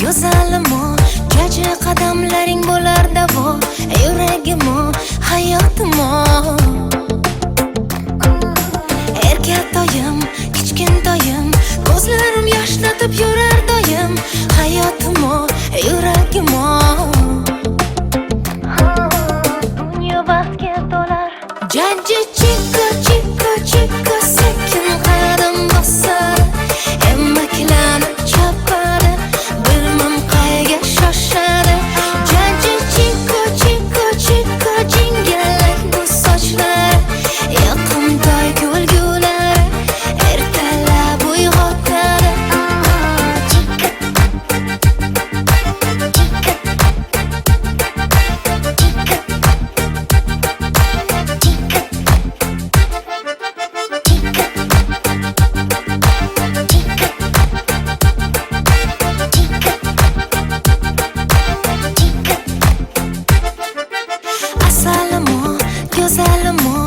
Go'zalimo, kecha qadamlaring bo'lar davo, yuragimo, hayotimo. Erkatoyim, kichkintoyim, ko'zlarim yoshlatib yurar doim, hayotimo, yuragimo. Dunyo baxtga to'lar. Jajji chiko, chiko, chiko, sekin qadam bosar, emaklanib chopadi. Bilmam qayga shoshadi. Jajji chiko, chiko, chiko, jingalak bu sochlar, yoqimtoy kulgulari, ertalab uyg'otadi. Go'zalimo,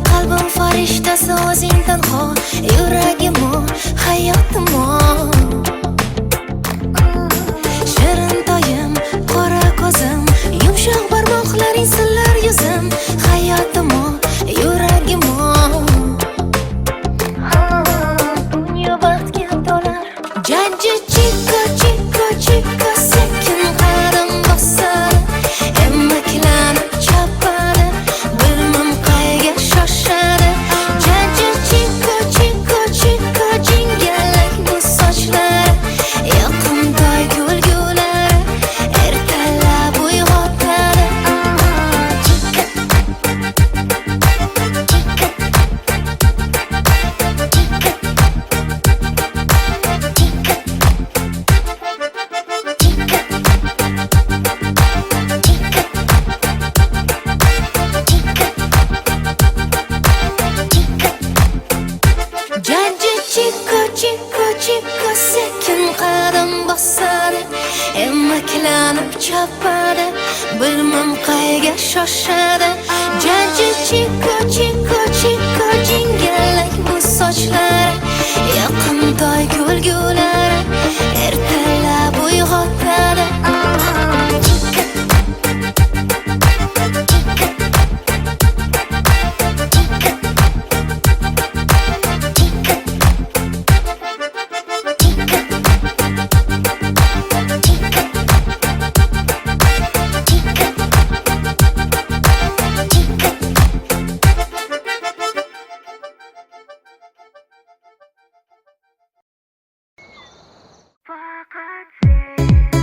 qalbim farishtasi o'zing tanho, yuragimo, hayotimo. Shirintoyim, qora ko'zim, yumshoq barmoqlaring sillar yuzim, hayotimo, yuragimo. Dunyo baxtga to'lar. Jajji chiko, chiko, chiko, sekin qadam bosar, emaklanib chopadi. Bilmam qayga shoshadi. Jajji chiko, chiko, chiko, jingalak bu sochlar, yoqimtoy kulgulari, ertalab uyg'otadi. Jajji chiko, chiko, chiko, sekin qadam bosadi, emaklanib chopadi. Bilmam qayga shoshadi. Jajji chiko, chiko, chiko, jingalak bu sochlar, yoqimtoy kulgulari, ertalab uyg'otadi. Faqat sen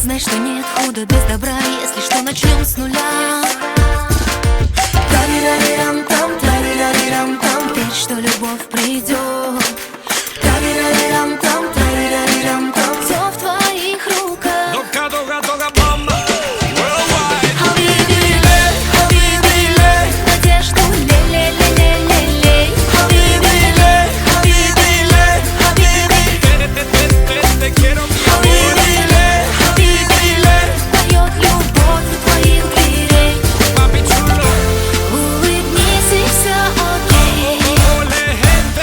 Знай, что нет худа без добра, если что, начнем с нуля. Тарирарирам-там, тарирарирам-там, верь, что любовь придет. Тарирарирам-там, тарирарирам-там, все в твоих руках. Дога, дога, дога, мама. Хабиби, хабиби, надежду лей-лей-лей-лей-лей. Хабиби, хабиби, хабиби, Te quiero, mi хабиби, хабиби, поет любовь у твоих дверей. papi chulo. Улыбнись и все окей. Ole, gente.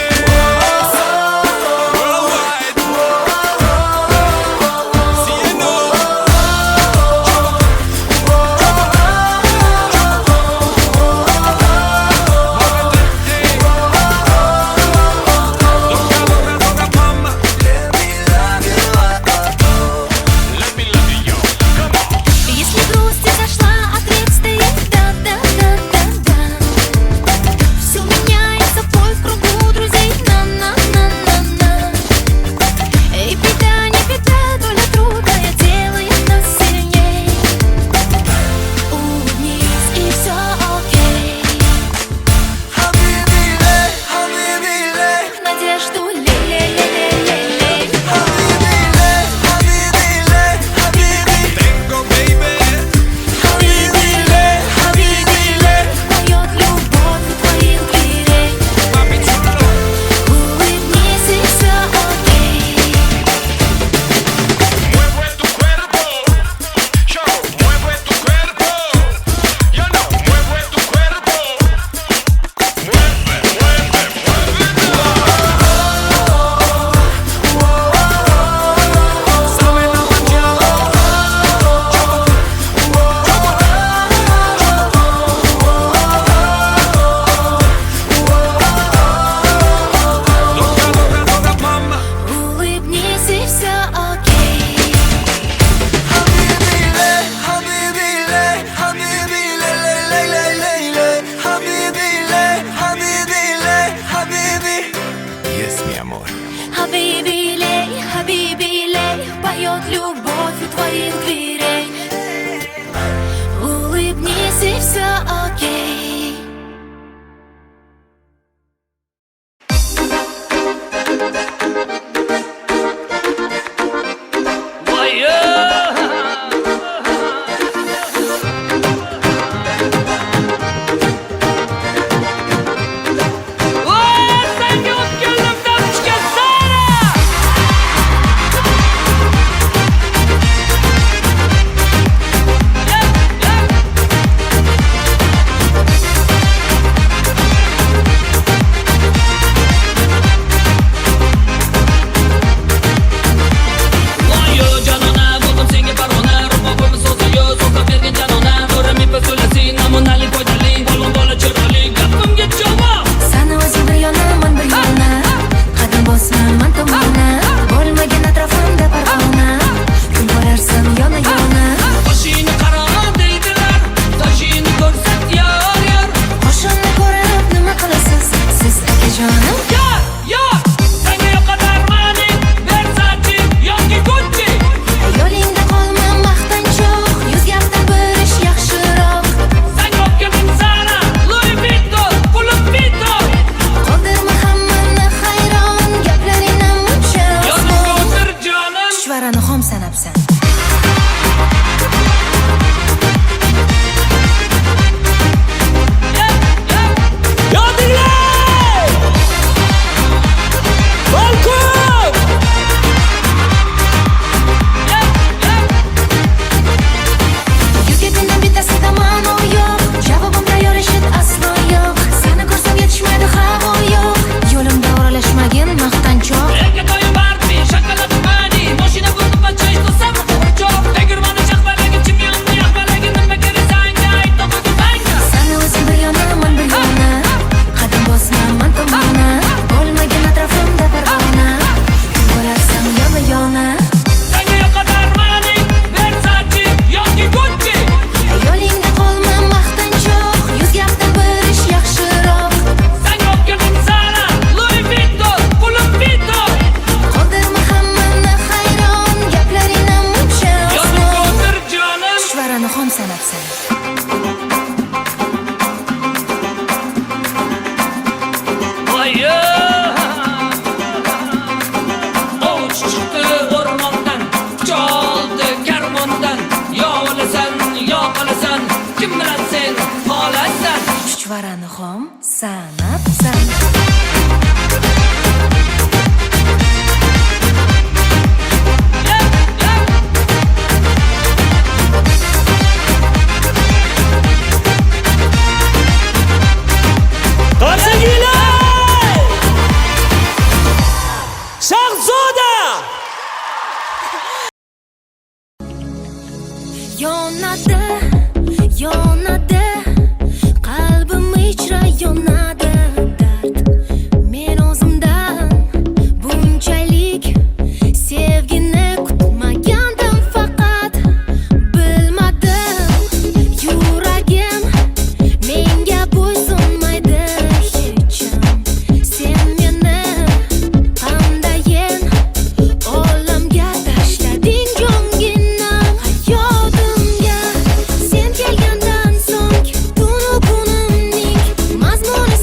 nevarani xom sanab sanab. Qarsakiylar! Shahzoda! Yonadi, yonadi, qalbim ichra yonadi dard. Men o'zimdan bunchalik sevgini kutmagandim, faqat bilmadim. Yuragim menga bo'ysunmaydi hecham. Sen meni qandayin olamga tashlading jonginam. Hayotimga sen kelgandan so'ng tunu kunimning mazmuni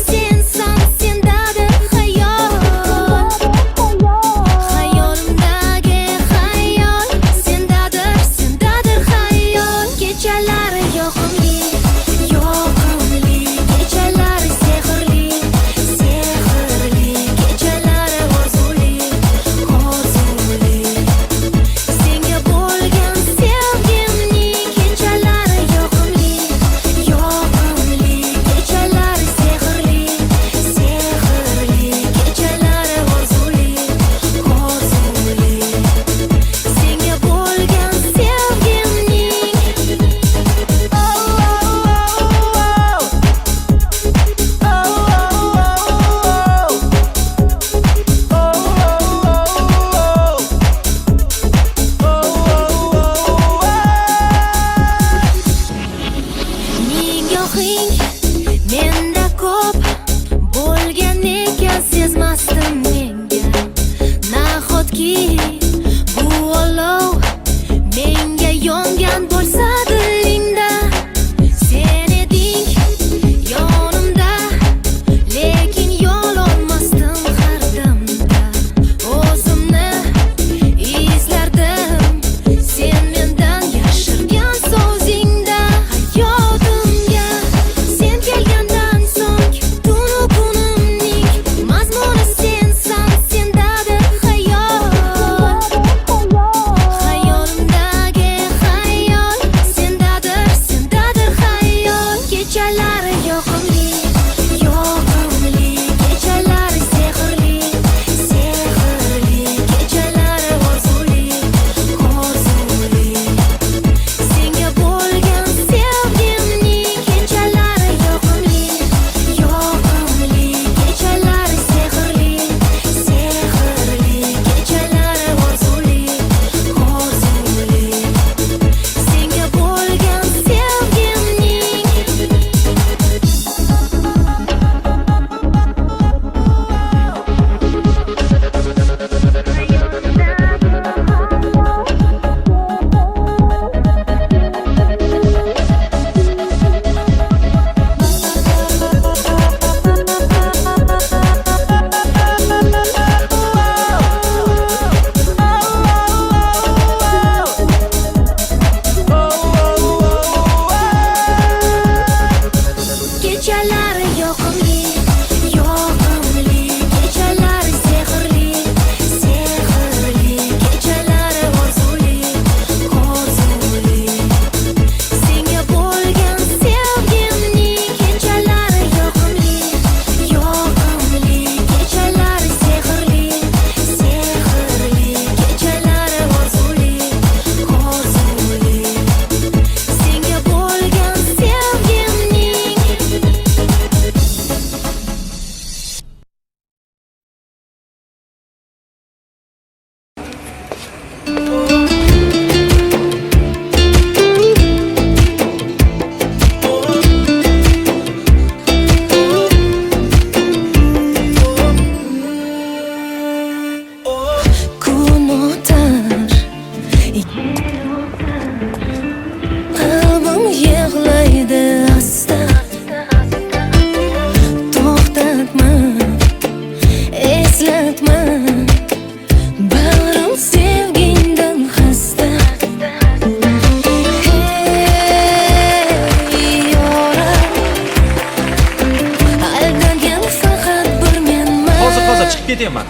ketyapman.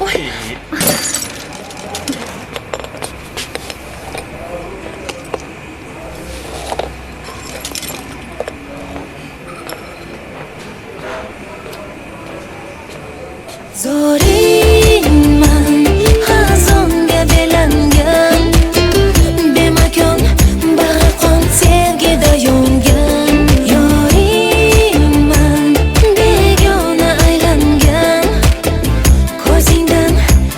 Zoringman xazonga belangan, bemakon bag'ri qon sevgida yongan. Yoringman begona aylangan, ko'zingdan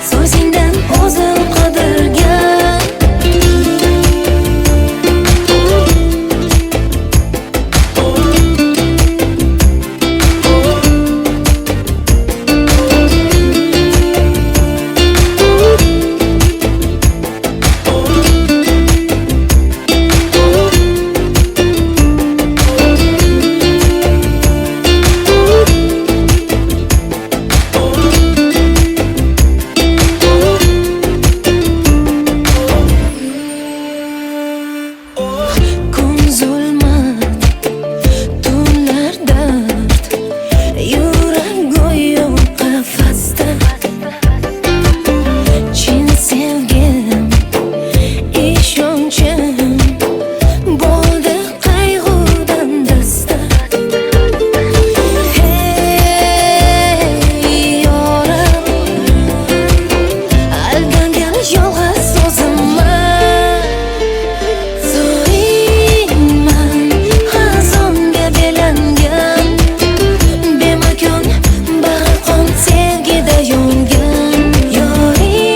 so'zingdan o'zim qidirgan. Kun zulmat, tunlar dard, yurak go'yo qafasda. Chin sevgim, ishonchim bo'ldi qayg'udan dasta. Hey yorim, aldangan yolg'iz o'zimman. Zoringman xazonga belangan, bemakon bag'ri qon sevgida yongan.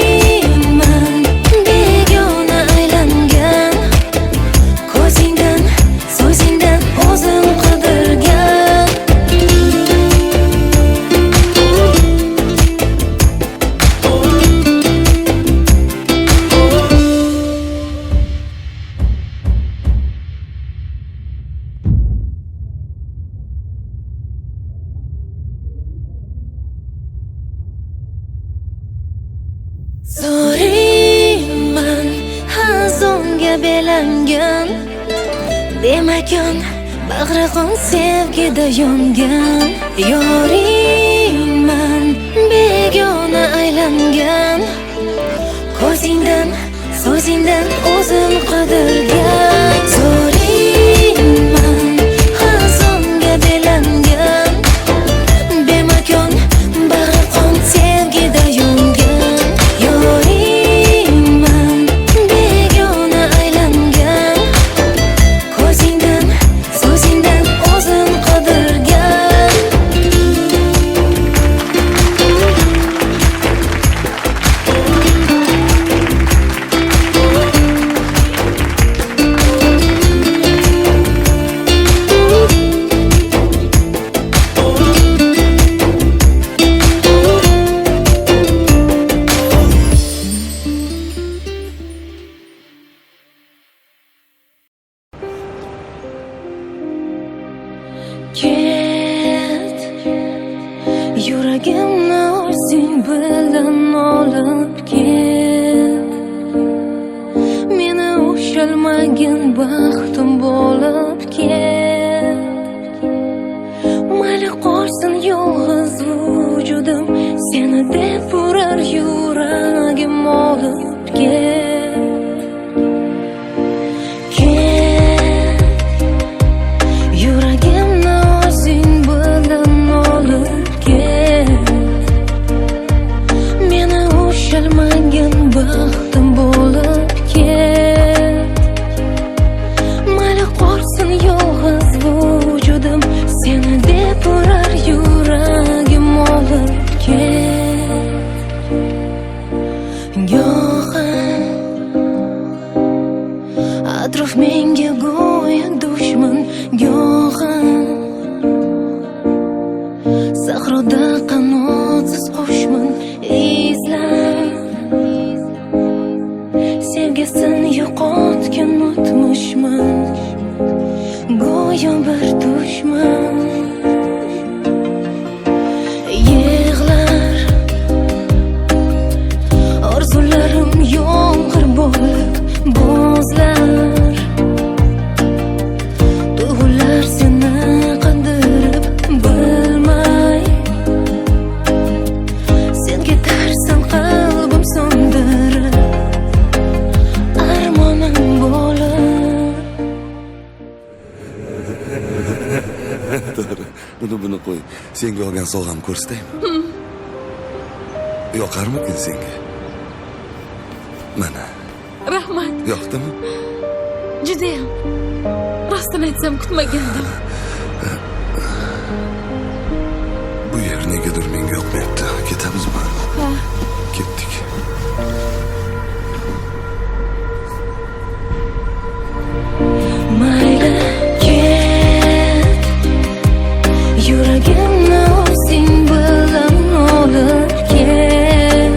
Yoringman begona aylangan, ko'zingdan so'zingdan o'zim qidirgan. Zoringman xazonga belangan, bemakon bag'ri qon sevgida yongan. Yoringman begona aylangan, ko'zingdan so'zingdan o'zim qidirgan. Zoringman xazonga belangan, bemakon bag'ri qon sevgida yongan. Yoringman begona aylangan, ko'zingdan so'zingdan o'zim qidirgan. Ket, yuragimni o'zing bilan olib ket. Meni ushalmagin baxtim bo'lib ket. Mayli qolsin yolg'iz vujudim, seni deb urar yuragim olib ket. Ket, yuragimni o'zing bilan olib ket. Meni ushalmagin baxtim bo'lib ket. Mayli qolsin yolg'iz vujudim, seni deb urar yuragim olib ket. Go'yo atrof menga go'yo dushman, go'yo sahroda qanotsiz qushman. Izlab sevgisini yo'qotgan o'tmishman, go'yo bir dushman. Yig'lar orzularim yomg'ir bo'lib bo'zlar. Tuyg'ular seni qandirib bilmay, senga To'g'ri. Buni qo'y. Senga olgan sovg'am ko'rsataymi? Yoqarmikin senga? Mana. Rahmat. Yoqdimi? Judayam. Rostini aytsam kutmagandim. Bu yer negadir menga yoqmayapti. Ketamizmi? Ha. Ketdik. Mayli ket, yuragimni o'zing bilan olib ket.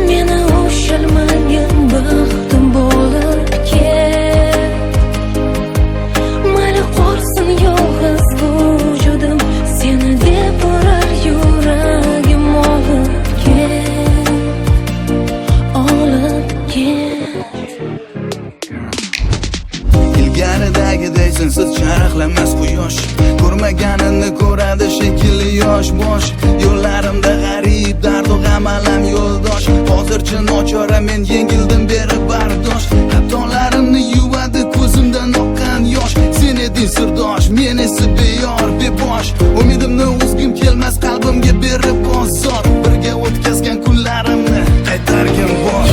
Meni ushalmagan baxtim bo'lib ket. Mayli qolsin yolg'iz vujudim, seni deb urar yuragim olib ket, olib ket. Ilgaridagiday sensiz charaqlamas quyosh, ko'rmaganini ko'radi shekilli yosh bosh. Yo'llarimda g'arib dardu g'am alam yo'ldosh. Hozircha nochora men yengildim berib bardosh. Xatolarimni yuvadi ko'zimdan oqqan yosh. Sen eding sirdosh, men esa beyor bebosh. Umidimni uzgim kelmas qalbimga berib bozor. Birga o'tkazgan kunlarimni qaytargin bor.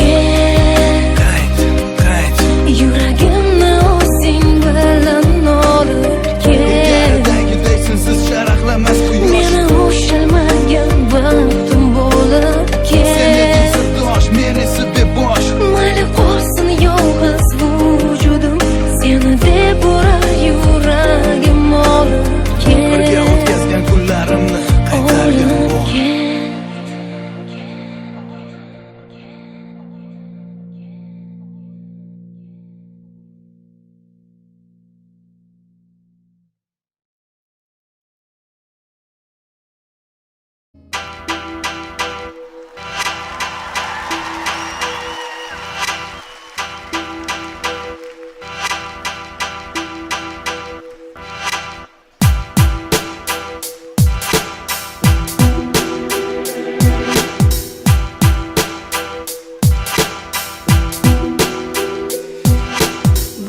Yuragimni o'zing bilan olib ket. Ilgaridagiday sensiz charaqlamas quyosh, Meni ushalmagan baxtim bo'lib sen eding ket. sirdosh, men esa bebosh. Mayli qolsin yolg'iz vujudim, seni deb urar yuragim olib Birga ket, o'tkazgan kunlarimni qaytargin olib bor. ket.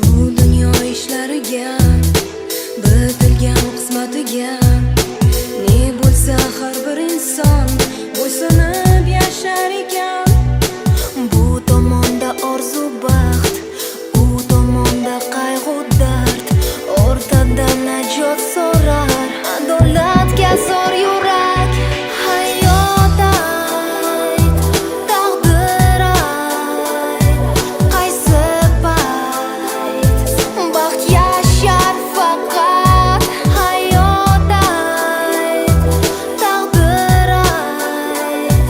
Bu dunyo ishlariga, bitilgan qismatiga ne bo'lsa har bir inson bo'ysunib yashar ekan. Bu tomonda orzu baxt, u tomonda qayg'u dard. O'rtada najot so'rar, adolatga zor yurak. Hayot ayt, taqdir ayt, qaysi payt baxt yashar faqat. Hayot ayt, taqdir ayt,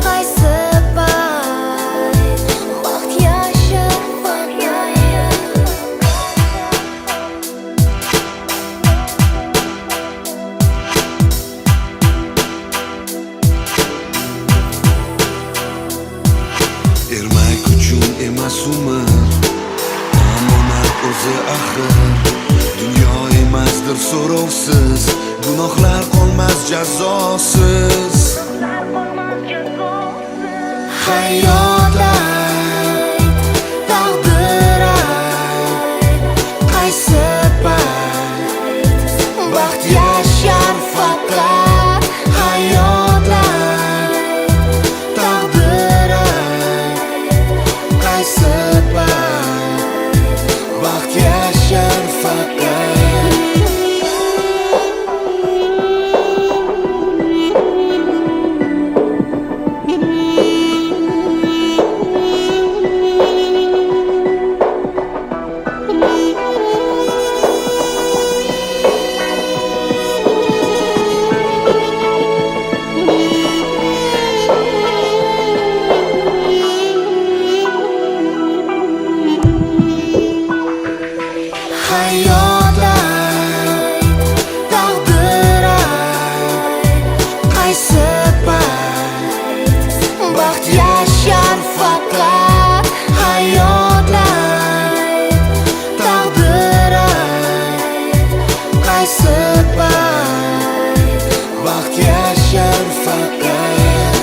qaysi payt baxt yashar faqat. Ermak uchun emas umr, omonat o'zi axir. Dunyo emasdir so'rovsiz, gunohlar qolmas jazosiz. Hayot ayt, taqdir ayt, qaysi payt baxt yashar faqat. Hayot ayt, taqdir ayt, qaysi payt baxt yashar faqat. Hayot ayt, taqdir ayt, qaysi payt baxt yashar faqat. Hayot ayt, taqdir ayt, qaysi payt baxt yashar faqat.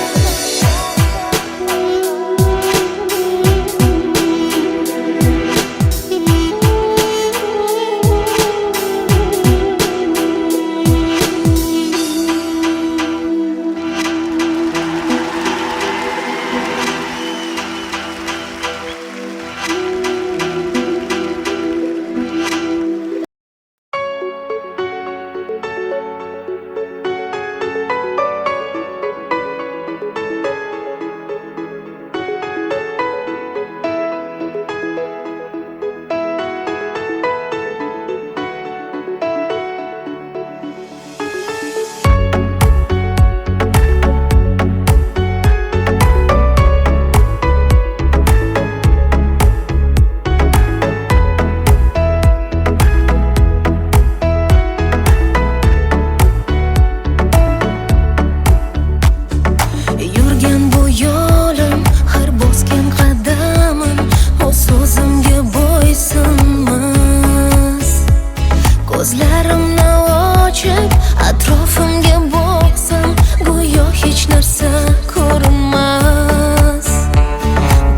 Atrofimga boqsam go'yo hech narsa ko'rinmas.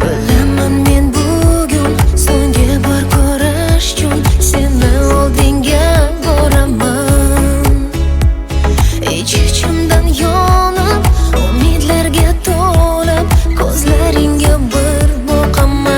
Bilaman men bugun so'nggi bor ko'rish uchun seni oldinga boraman. Ich-ichimdan yonib, umidlarga to'lib, ko'zlaringga bir boqaman.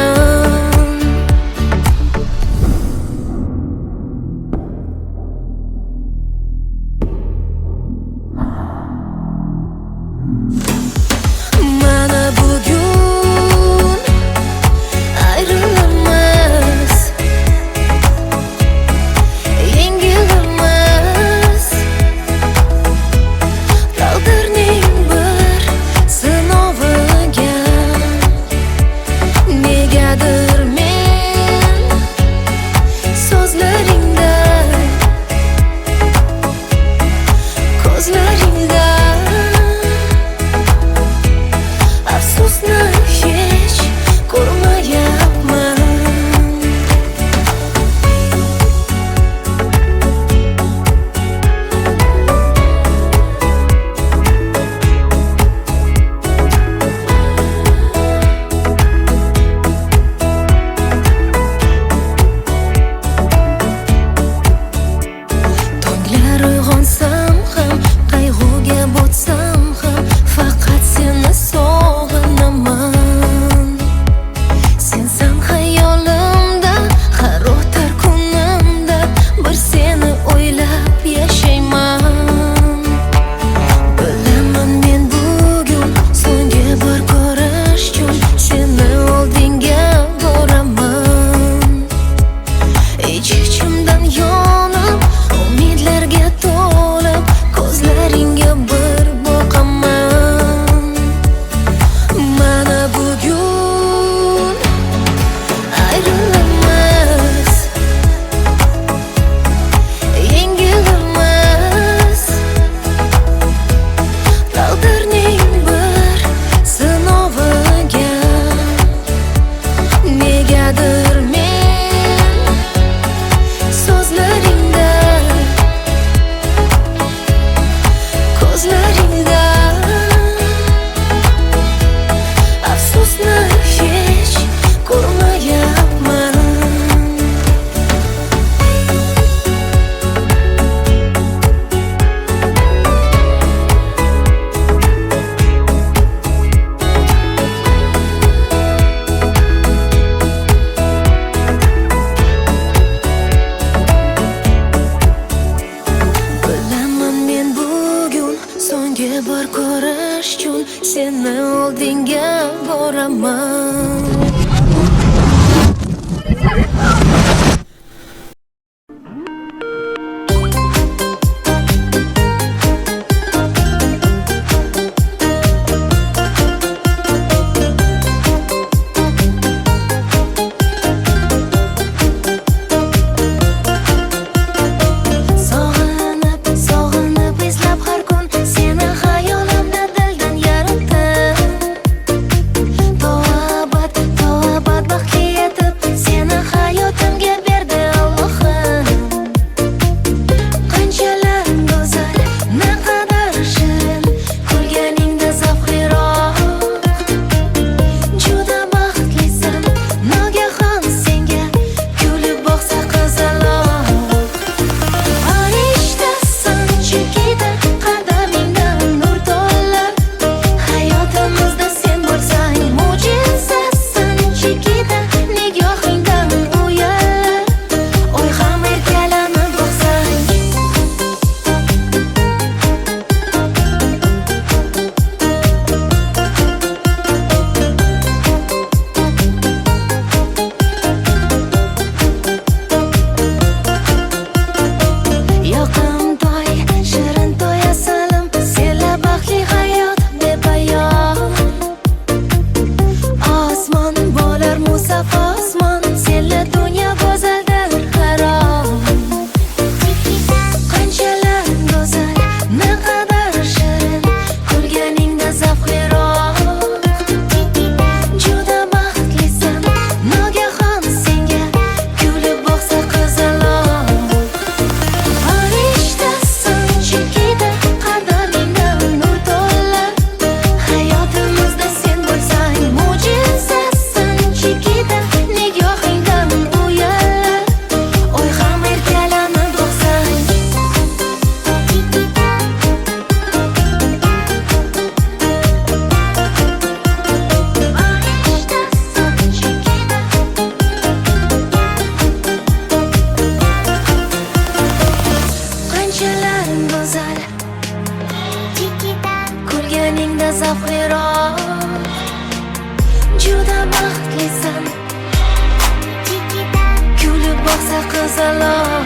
salom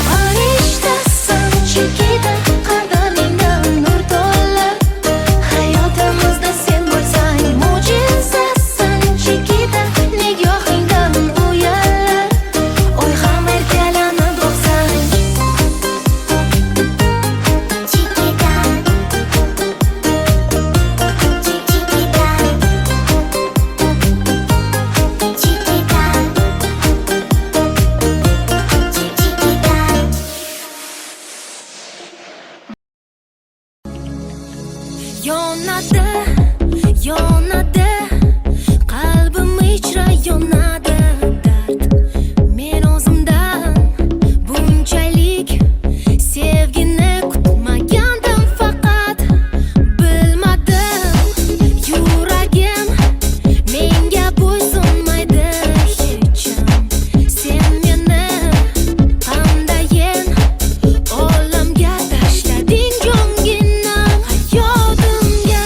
Farishtasan chekida qadamingda nur to'lar Hayotimizda sen bo'lsang mo'jizasan chekida nigohingdan uyallar Oy ham erkalanib boqsang Yonadi qalbim ichra yonadi dard Men o'zimdan bunchalik sevgini kutmagandim faqat bilmadim yuragim menga bo'ysunmaydi hecham Sen meni qandayin olamga tashlading jonginam Hayotimga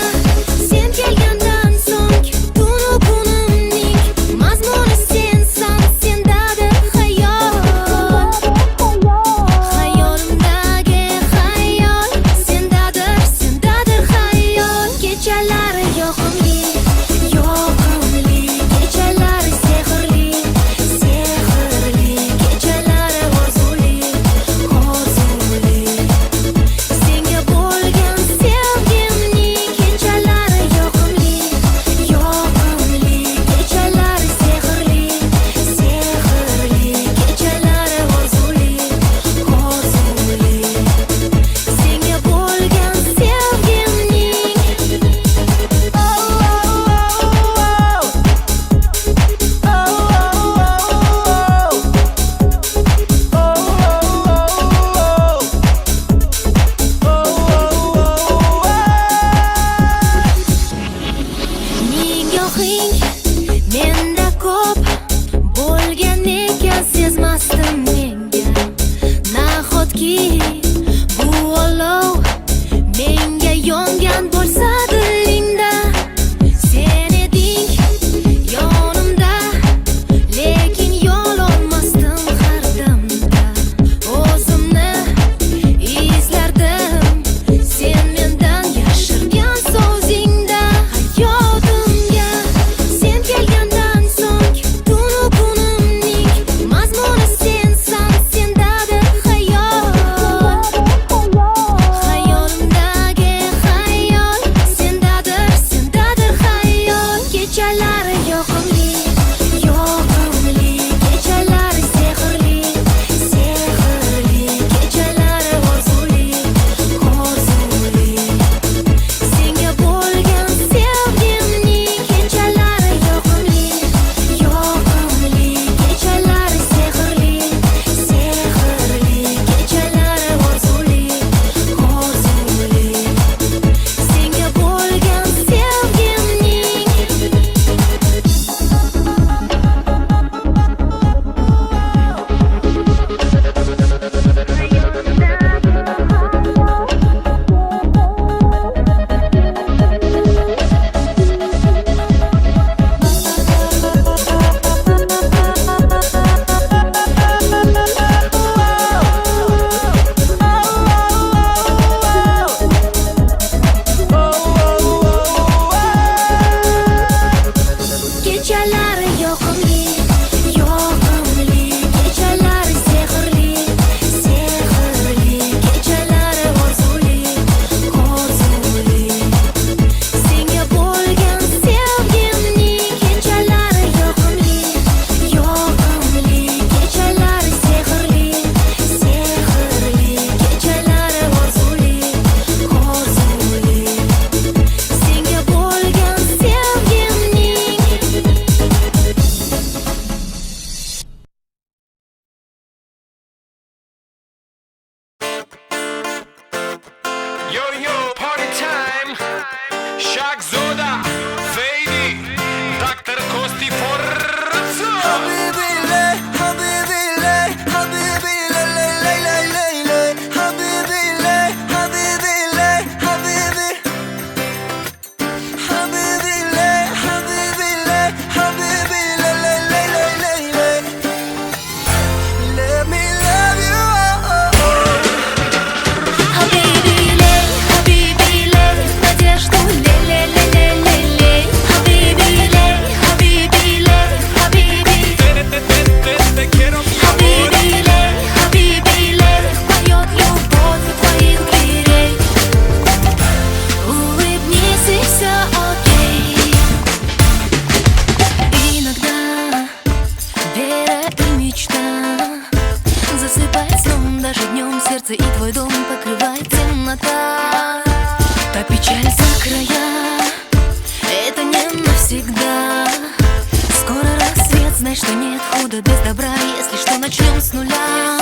Знай, что нет худа без добра, если что, начнем с нуля.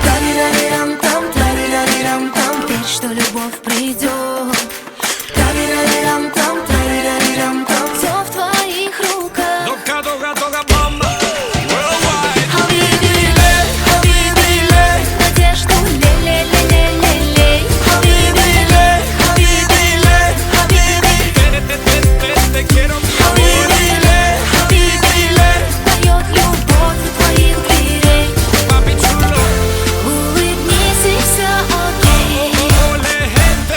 Тарирарирам-там, тарирарирам-там, верь, что любовь придет. Тарирарирам-там, тарирарирам-там, все в твоих руках. Дога, дога, дога, мама. Worldwide. Хабиби, хабиби, надежду, ле-ле-ле-ле-ле-ле. Хабиби, хабиби, хабиби, Te quiero bien. хабиби, хабиби, поет любовь у твоих дверей. Papi chulo. Улыбнись и все окей. Ole, gente.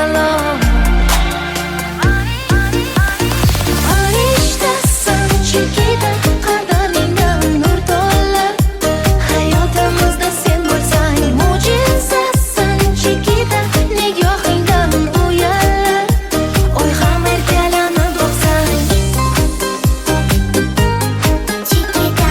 salom Farishtasan chekida qadamingdan nur to'lar Hayotimizda sen bo'lsang mo'jizasan chekida nigohingdan uyallar Oy ham erkalanib boqsang Chekida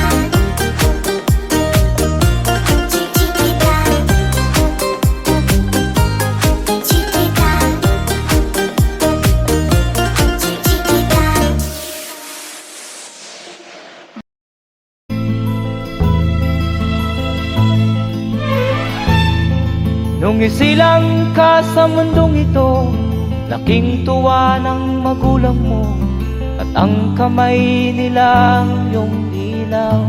Nung isilang ka sa mundong ito, laking tuwa ng magulang mo, at ang kamay nilang iyong ilaw.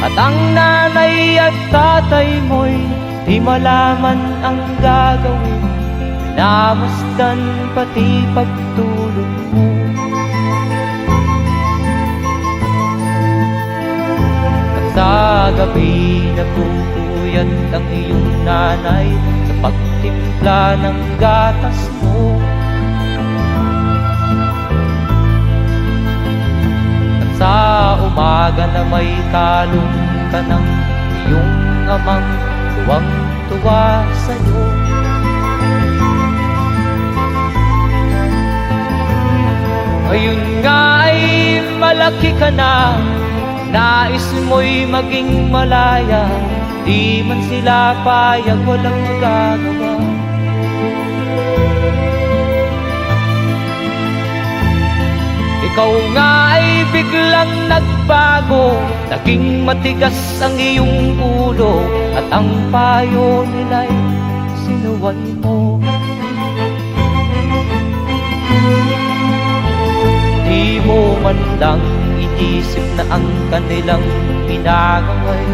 At ang nanay at tatay mo'y di malaman ang gagawin, namasdan pati pagtulog mo. Sa gabi napupuyat ang iyong nanay sa pagtimpla ng gatas mo. At sa umaga na may kalong ka ng iyong amang tuwang-tuwa sa'yo. Ngayon nga ay malaki ka na, nais mo'y maging malaya, di man sila payag, walang magagawa. Ikaw nga ay biglang nagbago, naging matigas ang iyong ulo, at ang payo nila'y sinuway mo. Di mo man lang inisip na ang kanilang pinagangay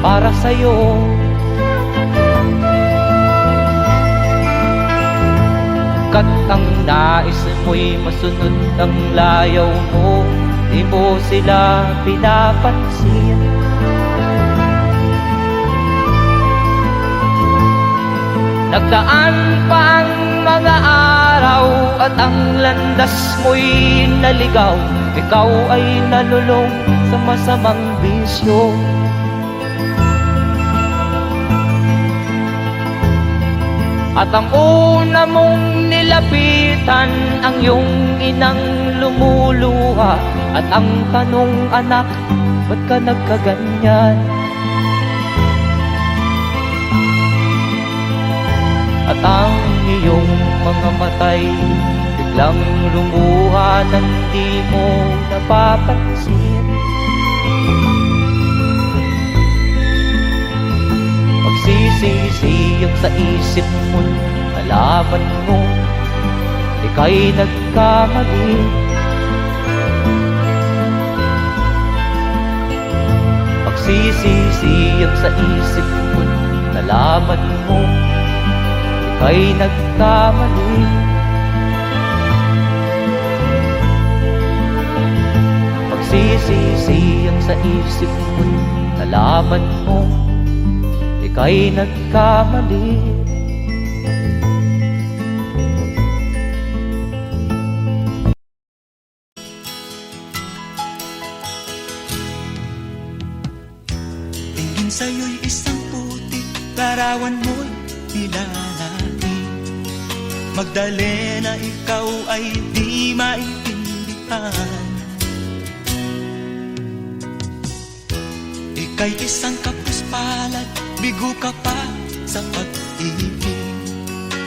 para sa'yo. Kat ang nais mo'y masunod ang layaw mo, di mo sila pinapansin. Nagdaan pa ang mga araw at ang landas mo'y naligaw, ikaw ay nalulong sa masamang bisyo. At ang una mong nilapitan, ang iyong inang lumuluha, at ang tanong, anak, ba't ka nagkaganyan? At ang iyong mga matay biglang lumuha nang di mo napapansin. Magsisisiyag sa isip mo, nalaman mo ika'y nagkamali. Magsisisiyag sa isip mo, nalaman mo ika'y nagkamali. Magsisisiyag sa isip mo, nalaman mo ika'y nagkamali. Tingin sa'yo'y isang putik, larawan mo'y nilalaki. Magdalena, ikaw ay di maintindihan. Ika'y isang kapuspalad, bigo ka pa sa pag-ibig.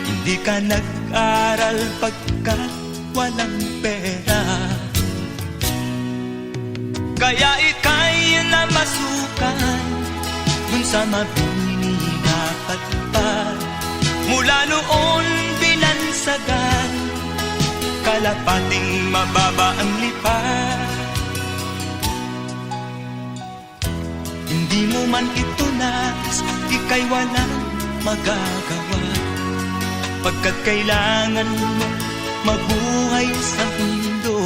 Hindi ka nag-aral pagkat walang pera, kaya ika'y namasukan dun sa mabinidapat pa. Mula noon binansagan, kalapating mababa ang lipat. Hindi mo man ito nais, ika'y walang magagawa, pagkat kailangan mo mabuhay sa mundo.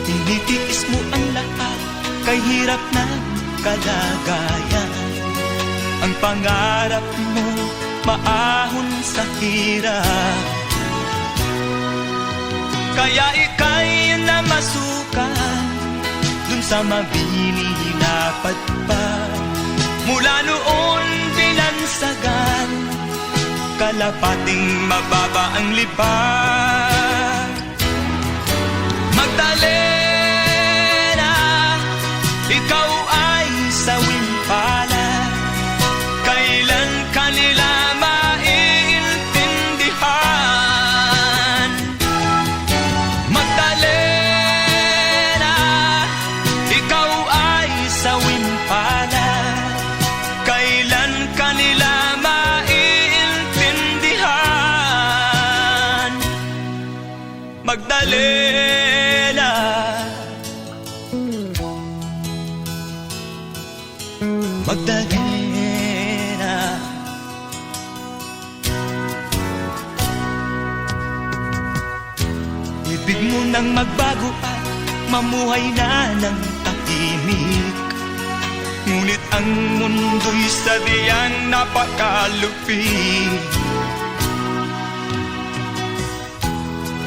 Tinitiis mo ang lahat kay hirap na kalagayan. Ang pangarap mo maahon sa hirap, kaya ika'y namasukan dun sa mabini na padpad. Mula noon binansagan, kalapating mababa ang lipad. Magdalena, ikaw ay sawing palad, kailan kanila maiintindihan. Magdalena, ikaw ay sawing palad, kailan kanila maiintindihan. Magdalena, Magdalena, ibig mo nang magbago at mamuhay na ng tahimik. Ngunit ang mundo'y sadyang napakalupit.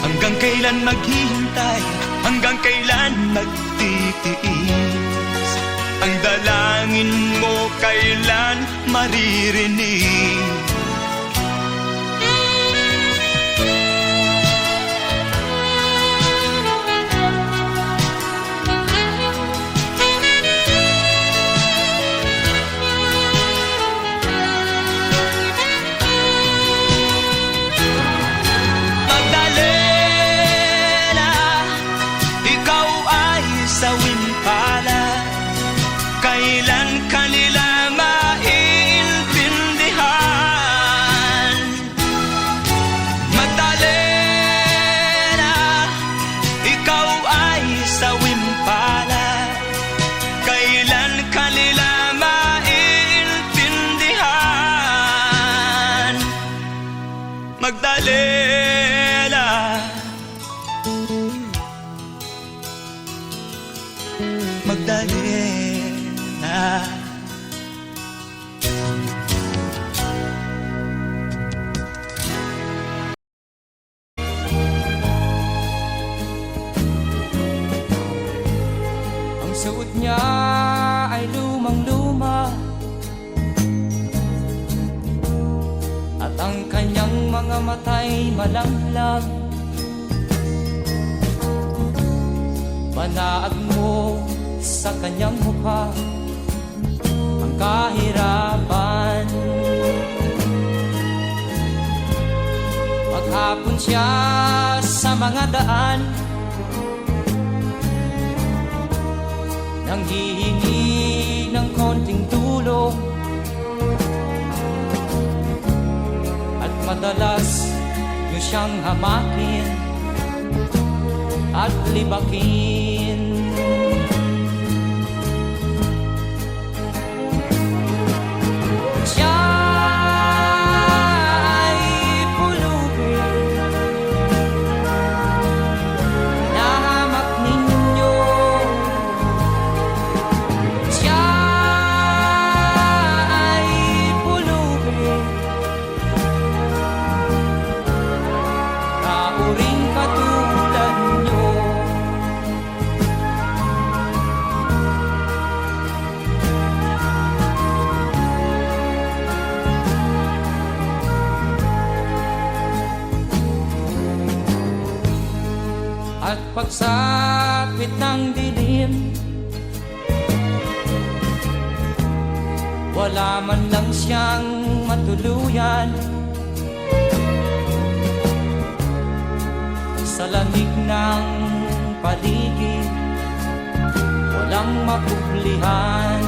Hanggang kailan maghihintay, hanggang kailan magtitiis, ang dalangin mo kailan maririnig. Magdalena, ikaw ay sawing palad, kailan kanila maiintindihan. Magdalena, ikaw ay sawing palad, kailan kanila maiintindihan. Magdalena, Magdalena. Ang suot niya ay lumang-luma, at ang kanyang mga mata'y malamlam. Manaag mo sa kanyang mukha ang kahirapan. Maghapon siya sa mga daan, nanghihingi ng konting tulong, at madalas niyo siyang hamakin at libakin. Siya ay pulubin, nahamak ninyo. Siya ay pulubin, kauring katulad nyo. At pagsapit ng dilim, wala man lang siyang matuluyan. Sa lamig ng paligid, walang mapuplihan.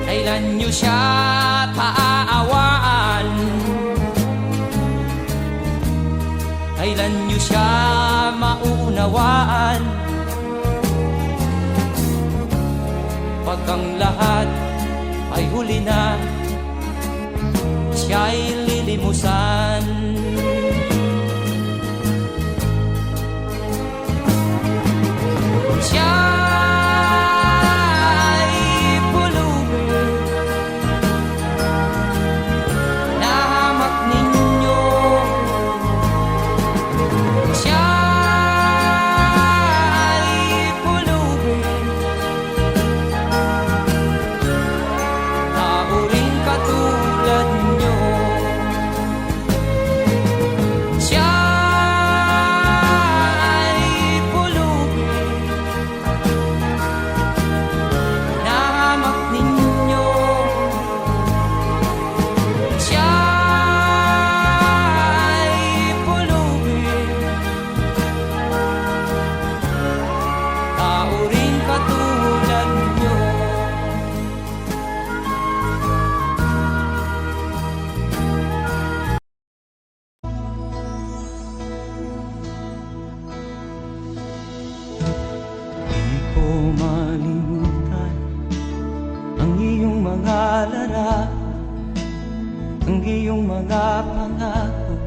Kailan niyo siya paaawaan? Kailan niyo siya maunawaan? Pag ang lahat ay huli na, siya'y lilimusan. malimutan ang iyong mga larawan, ang iyong mga pangako,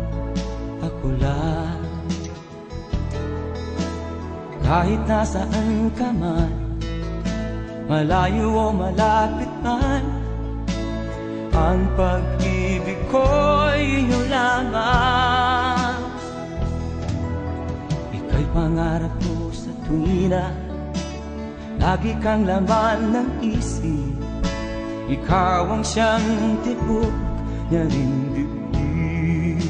ako lang. Kahit nasaan ka man, malayo o malapit man, ang pag-ibig ko'y iyo lamang. Ika'y pangarap ko sa tuwina, lagi kang laman ng isip. Ikaw ang siyang tibok niya ring dibdib.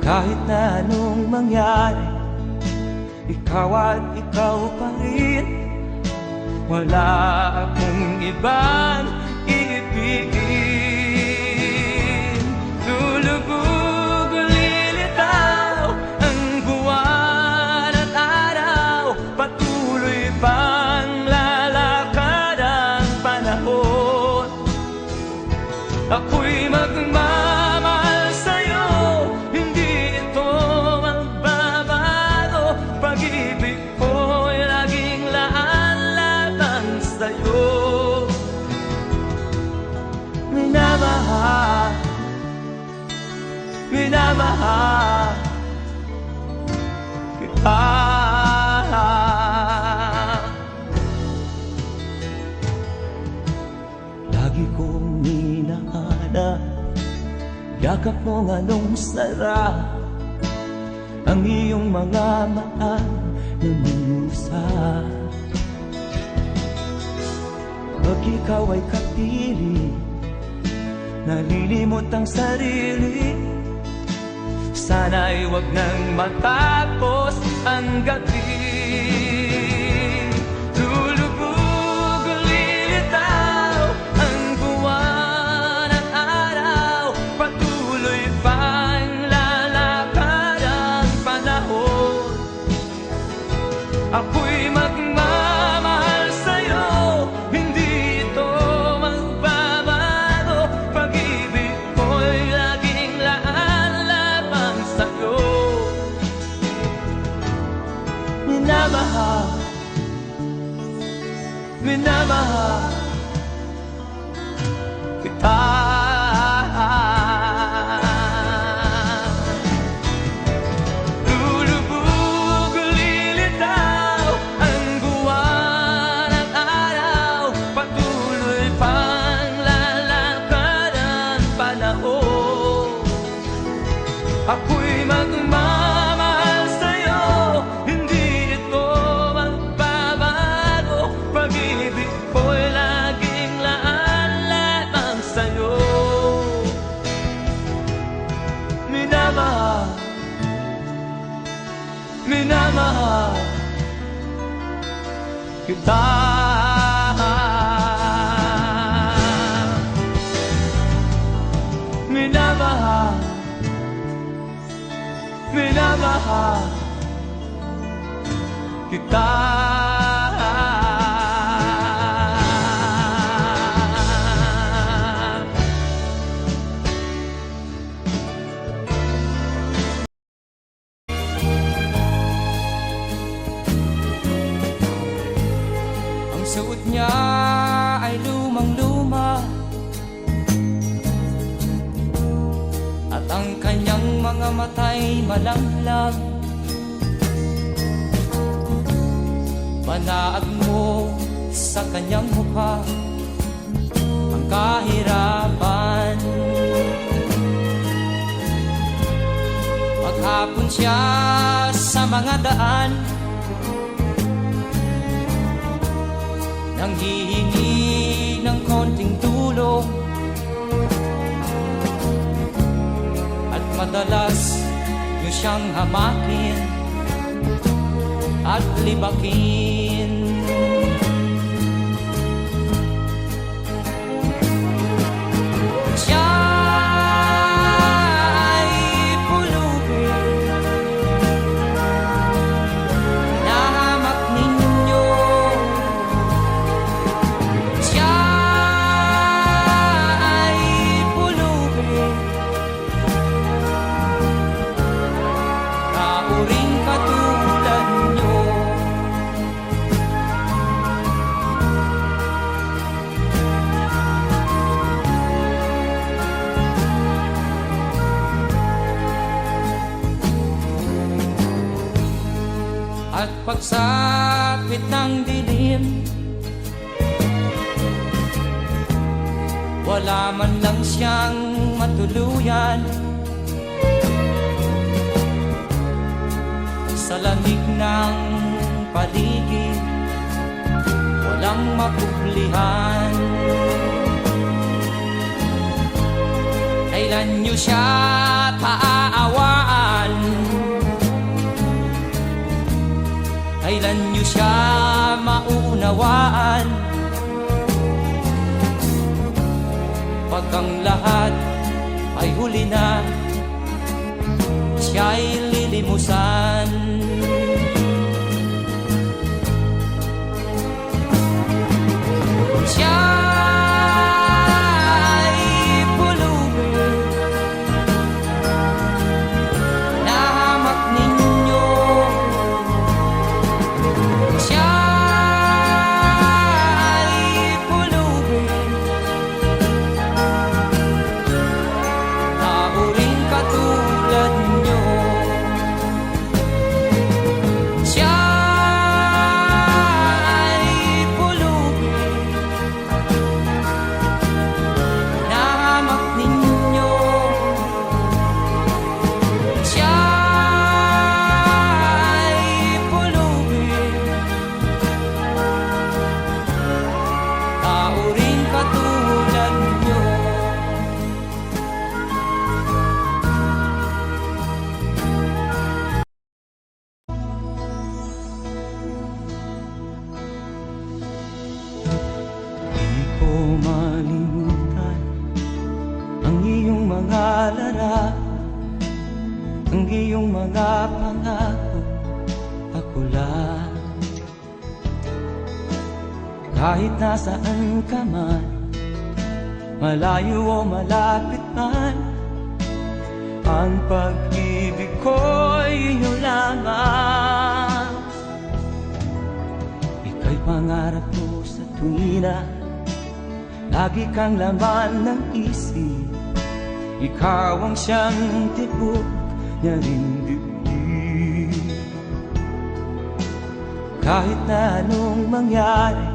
Kahit na anong mangyari, ikaw at ikaw pa rin. Wala akong ibang iibigin. Lulubog o lilitaw ang buwan at araw, patuloy pang lalakad ang panahon. Ako'y magmamahal sa'yo, hindi ito magbabago. Pag-ibig ko'y laging laan lamang sa'yo. Minamahal, minamahal kita. Lagi kong minahana, yakap mong anong sarap, ang iyong mga mata na musa. Pag ikaw ay kapili, nalilimot ang sarili. Sana'y wag nang matapos ang gabi. Lulubog o lilitaw ang buwan at araw, patuloy pang lalakad ang panahon. Ako'y magmamahal sa'yo, hindi ito magbabago. Pag-ibig ko'y laging laan lamang sa'yo. Minamahal, minamahal kita. Lulubog o lilitaw ang buwan at araw, patuloy pang lalakad ang panahon. Ako'y magmamahal sa'yo, hindi ito magbabago. Pag-ibig ko'y laging laan lamang sa'yo. Minamahal, minamahal kita. Minamahal, minamahal kita. Ang suot niya ay lumang-luma, at ang kanyang mga mata'y malamlam. Manaag mo sa kanyang mukha ang kahirapan. Maghapon siya sa mga daan, nanghihingi ng konting tulong, at madalas niyo siyang hamakin at libakin. Siya ay pulubin, nahamak ninyo. Siya ay pulubin, kauring katulad nyo. At pagsapit ng dilim, wala man lang siyang matuluyan. Sa lamig ng paligid, walang makublihan. Kailan niyo siya paaawaan? Kailan niyo siya maunawaan? Pag ang lahat ay huli na, siya'y lilimusan. Siya'y pulubin na hamak ninyo. Siya'y pulubin na uring katulad nyo. Siya'y pulubin na hamak ninyo. Siya'y pulubin na uring katulad nyo. Di ko malimutan ang iyong mga larawan, ang iyong mga pangako, ako lang. Kahit nasaan ka man, malayo o malapit man, ang pag-ibig ko'y iyo lamang. Ika'y pangarap ko sa tuwina, lagi kang laman ng isip. Ikaw ang siyang tibok niya ring dibdib. Kahit na anong mangyari,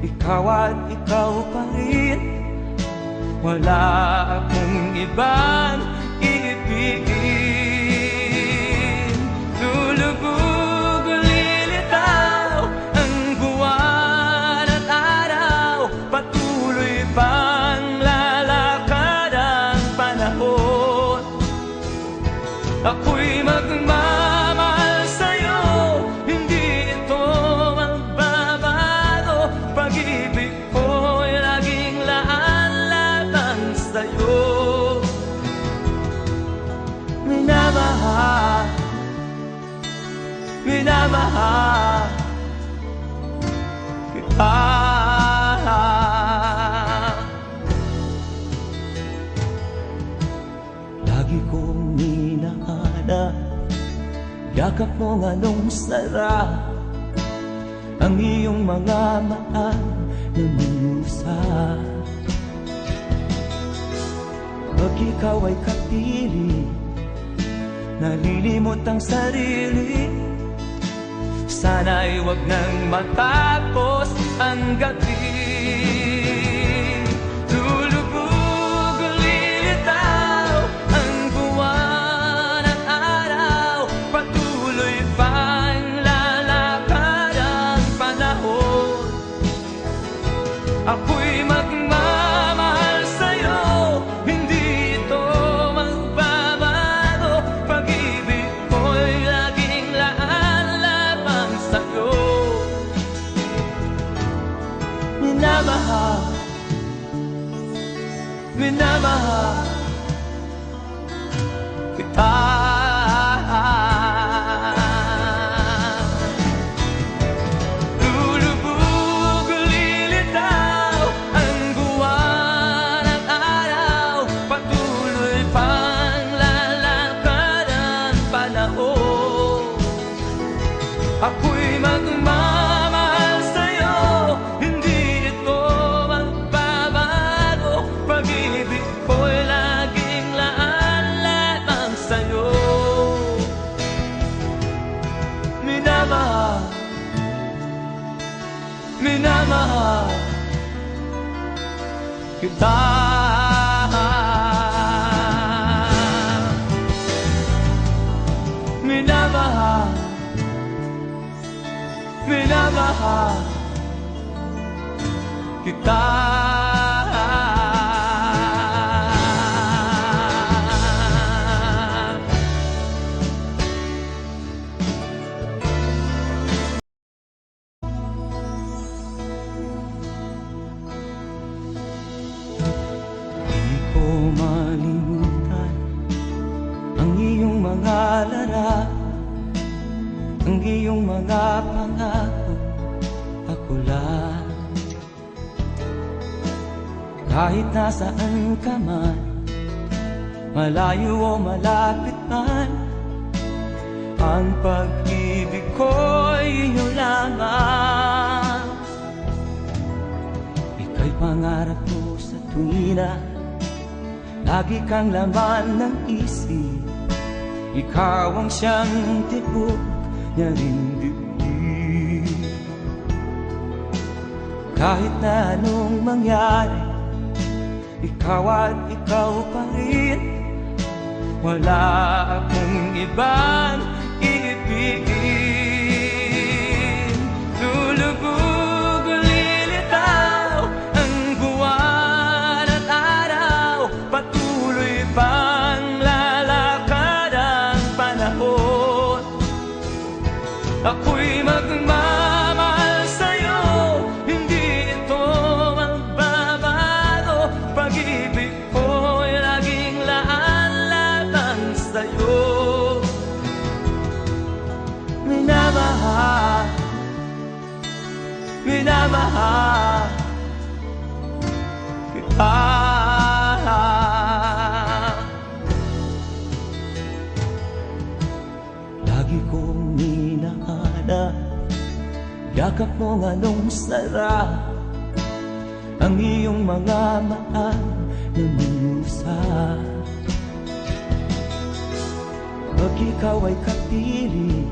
ikaw at ikaw pa rin. Wala akong ibang iibigin. Lulubog o lilitaw ang buwan at araw, patuloy pang lalakad ang panahon. Ako'y magmamahal sa'yo, hindi ito magbabago. Pag-ibig ko'y laging laan lamang sa'yo. Minamahal, minamahal kita. Lagi kong minahana, yakap mong anong sarap, ang iyong mga mata na minusa. Pag ikaw ay kapili, nalilimot ang sarili. Sana'y wag nang matapos ang gabi. Lulubog o lilitaw ang buwan at araw, patuloy pang lalakad ang panahon. Ako'y magmamahal sa'yo, hindi ito magbabago. Pag-ibig ko'y laging laan lamang sa'yo. Minamahal, minamahal kita. Lulubog o lilitaw ang buwan at araw, patuloy pang lalakad ang panahon. Ako'y magmamahal sa'yo, hindi ito magbabago. Pag-ibig ko'y laging laan lamang sa'yo. kita. Minamahal, minamahal kita. Di ko malimutan ang iyong mga larawan, ang iyong mga pangako, ako lang. Kahit nasaan ka man, malayo o malapit man, ang pag-ibig ko'y iyong lamang. Ika'y pangarap ko sa tuwina, lagi kang laman ng isip. Ikaw ang siyang tibok niya rin dibdib. Kahit na anong mangyari, ikaw at ikaw pa rin. Wala akong ibang iibigin. Lulubog o lilitaw ang buwan at araw, patuloy pang lalakad ang panahon. Ako'y magmamahal sa'yo, hindi ito magbabago. Pag-ibig ko'y laging laan lamang sa'yo. Minamahal, minamahal kita. Lagi kong minahal, yakap mo nga nung sarap, ang iyong mga maan na musa. Pag ikaw ay kapili,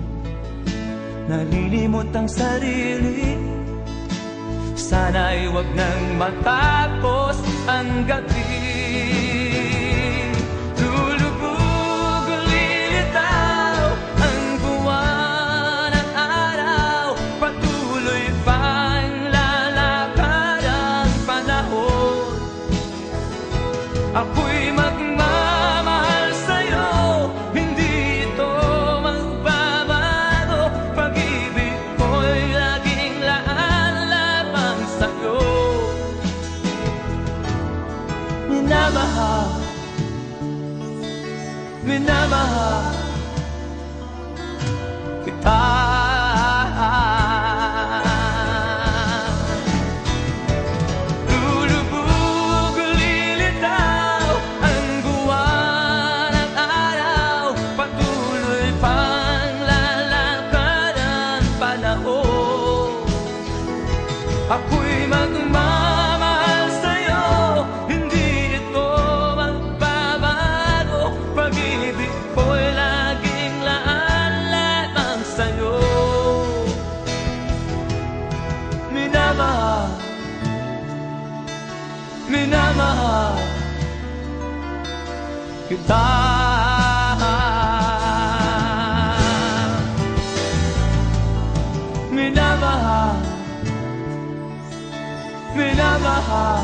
nalilimot ang sarili. Sana'y wag nang matapos ang gabi. Lulubog o lilitaw ang buwan at araw, patuloy pang lalakad ang panahon. Ako'y magmamahal sa'yo, hindi ito magbabago. Pag-ibig ko'y laging laan lamang sa'yo. Minamahal, minamahal kita. Lulubog o lilitaw ang buwan at araw, patuloy pang lalakad ang panahon. Ako'y magmamahal sa'yo, hindi ito magbabago. Pag-ibig ko'y laging laan lamang sa'yo. Minamahal, minamahal kita. Minamahal, minamahal